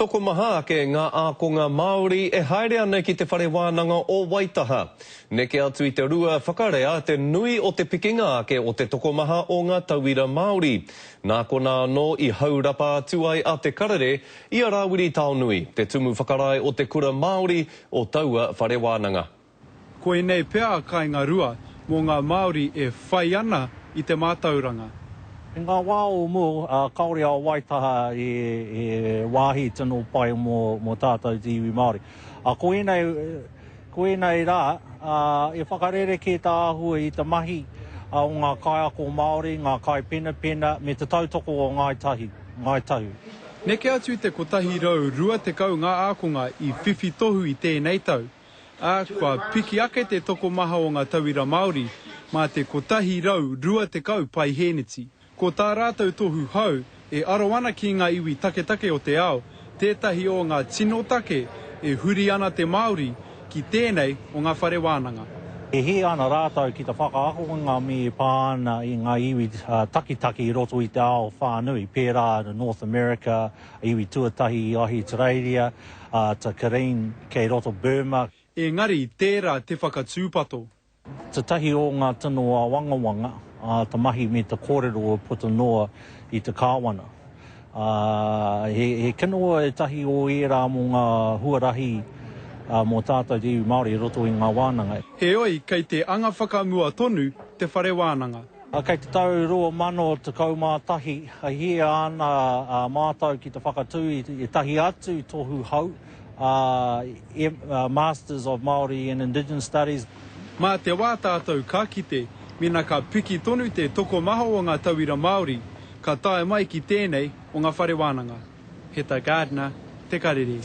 Toko maha ke ngā ākonga Māori e haere ana ki te whare wānanga o Waitaha. Neke atu i te rua whakarea te nui o te pikinga ake o te tokomaha o ngā tauira Māori. Nā kona anō i haurapa atu ai a te karere i a Rawiri Taonui, te tumu whakarai o te kura Māori o taua whare wānanga. Koe nei pea kai ngā rua mō ngā Māori e whai ana i te mātauranga. Ngā wā o mō, kaore o Waitaha e wāhi tino pai mō tātou te iwi Māori. Koe nei rā, e whakarere ke tā ahua i te mahi o ngā kaiako Māori, ngā kai pena me te tautoko o Ngai Tahu. Neke atu i te kotahi rau rua te kau ngā ākonga i whiwhi tohu i tēnei tau. Kua piki ake te tokomaha o ngā tauira Māori, mā te kotahi rau rua te kau pai heneti. Ko tā rātou tohu hau e arowana ki ngā iwi take o te ao, tētahi o ngā tino take e huri ana te Māori ki tēnei o ngā whare wānanga. E he ana rātou ki te whakaakonga me pāna i ngā iwi taki i roto i te ao whānui, pērā North America, iwi tuatahi i Australia, ta Karine kei roto Burma. Engari tērā te whakatūpato. Te tahi o ngā tino a wangawanga, te mahi me te kōrero o puta noa i te kāwana. He kinoa e tahi o era mō ngā huarahi mō tātou te iwi Māori roto i ngā wānanga. He oi, kei te anga whakamua tonu te whare wānanga. Kei te tau roa mano te kaumātahi, he ana mātau ki te whakatū i tahi atu tohu hau, Masters of Māori and Indigenous Studies. Mā te wā tātou ka kite, mina ka piki tonu te tokomaha o ngā tauira Māori, ka tae mai ki tēnei o ngā whare wānanga. He tā Gardner, te karere.